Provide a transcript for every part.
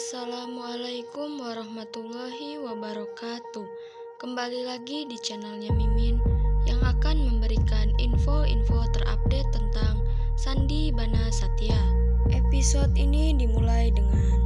Assalamualaikum warahmatullahi wabarakatuh. Kembali lagi di channelnya Mimin yang akan memberikan info-info terupdate tentang Sandi Bana Satya. Episode ini dimulai dengan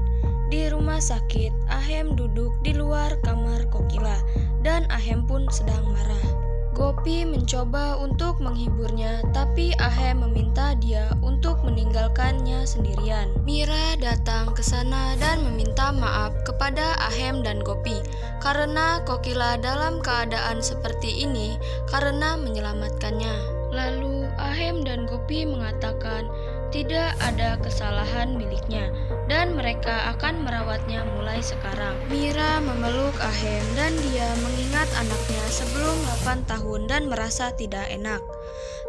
di rumah sakit, Ahem duduk di luar kamar Kokila dan Ahem pun sedang marah. Gopi mencoba untuk menghiburnya, tapi Ahem meminta dia untuk meninggalkannya sendirian. Mira datang ke sana dan meminta maaf kepada Ahem dan Gopi karena Kokila dalam keadaan seperti ini karena menyelamatkannya. Lalu Ahem dan Gopi mengatakan tidak ada kesalahan miliknya dan mereka akan merawatnya mulai sekarang. Mira memeluk Ahem dan dia mengingat anaknya sebelum 8 tahun dan merasa tidak enak.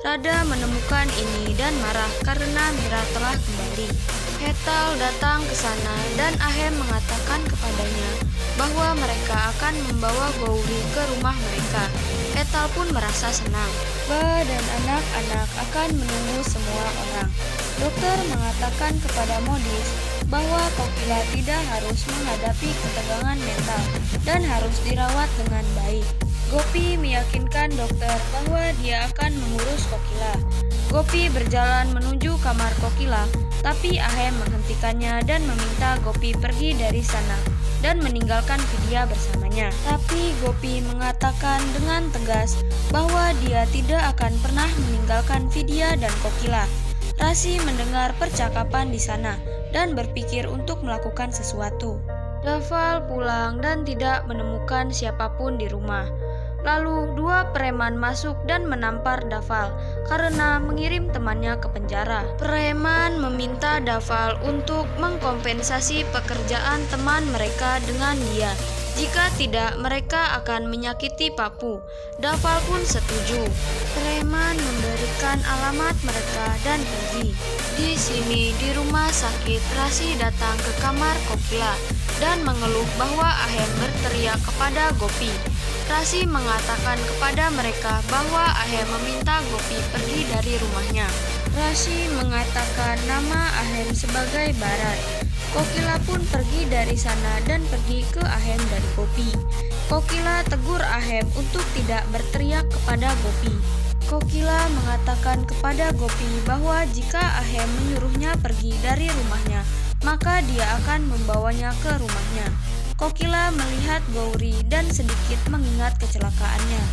Rada menemukan ini dan marah karena Mira telah kembali. Hetal datang ke sana dan Ahem mengatakan kepadanya bahwa mereka akan membawa Gauri ke rumah mereka. Hetal pun merasa senang. Ba dan anak-anak akan menunggu semua orang. Dokter mengatakan kepada Modis bahwa Kokila tidak harus menghadapi ketegangan mental dan harus dirawat dengan baik. Gopi meyakinkan dokter bahwa dia akan mengurus Kokila. Gopi berjalan menuju kamar Kokila, tapi Ahem menghentikannya dan meminta Gopi pergi dari sana dan meninggalkan Vidya bersamanya. Tapi Gopi mengatakan dengan tegas bahwa dia tidak akan pernah meninggalkan Vidya dan Kokila. Rasi mendengar percakapan di sana dan berpikir untuk melakukan sesuatu. Daval pulang dan tidak menemukan siapapun di rumah. Lalu dua preman masuk dan menampar Daval karena mengirim temannya ke penjara. Preman meminta Daval untuk mengkompensasi pekerjaan teman mereka dengan dia. Jika tidak, mereka akan menyakiti Papu. Daval pun setuju. Preman memberikan alamat mereka dan pergi. Di sini, di rumah sakit, Rasi datang ke kamar Kokila dan mengeluh bahwa Ahem berteriak kepada Gopi. Rasi mengatakan kepada mereka bahwa Ahem meminta Gopi pergi dari rumahnya. Rasi mengatakan nama Ahem sebagai Barat. Kokila pun pergi dari sana dan pergi ke Ahem dan Gopi. Kokila tegur Ahem untuk tidak berteriak kepada Gopi. Kokila mengatakan kepada Gopi bahwa jika Ahem menyuruhnya pergi dari rumahnya, maka dia akan membawanya ke rumahnya. Kokila melihat Gauri dan sedikit mengingat kecelakaannya.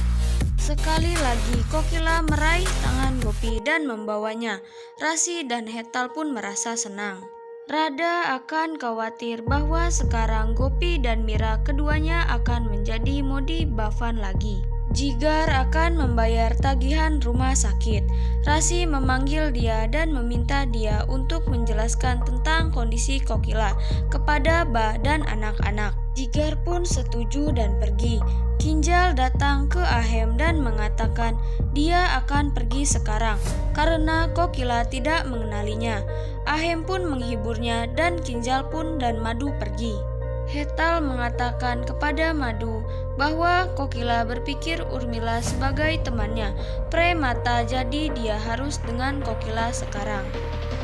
Sekali lagi Kokila meraih tangan Gopi dan membawanya. Rasi dan Hetal pun merasa senang. Rada akan khawatir bahwa sekarang Gopi dan Mira keduanya akan menjadi Modi Bhavan lagi. Jigar akan membayar tagihan rumah sakit. Rasi memanggil dia dan meminta dia untuk menjelaskan tentang kondisi Kokila kepada Ba dan anak-anak. Jigar pun setuju dan pergi. Kinjal datang ke Ahem dan mengatakan dia akan pergi sekarang karena Kokila tidak mengenalinya. Ahem pun menghiburnya dan Kinjal pun dan Madu pergi. Hetal mengatakan kepada Madu bahwa Kokila berpikir Urmila sebagai temannya premata, jadi dia harus dengan Kokila sekarang.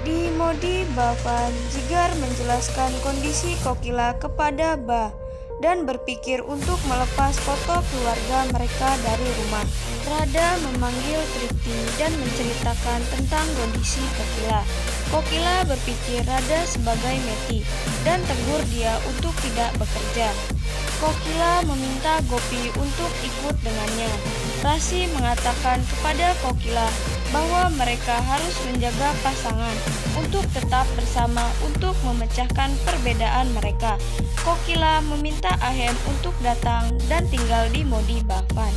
Di Modi Bhavan, Jigar menjelaskan kondisi Kokila kepada Ba dan berpikir untuk melepas foto keluarga mereka dari rumah. Rada memanggil Tripti dan menceritakan tentang kondisi Kokila. Kokila berpikir Rada sebagai Meti dan tegur dia untuk tidak bekerja. Kokila meminta Gopi untuk ikut dengannya. Rasi mengatakan kepada Kokila bahwa mereka harus menjaga pasangan untuk tetap bersama untuk memecahkan perbedaan mereka. Kokila meminta Ahem untuk datang dan tinggal di Modi Bhavan.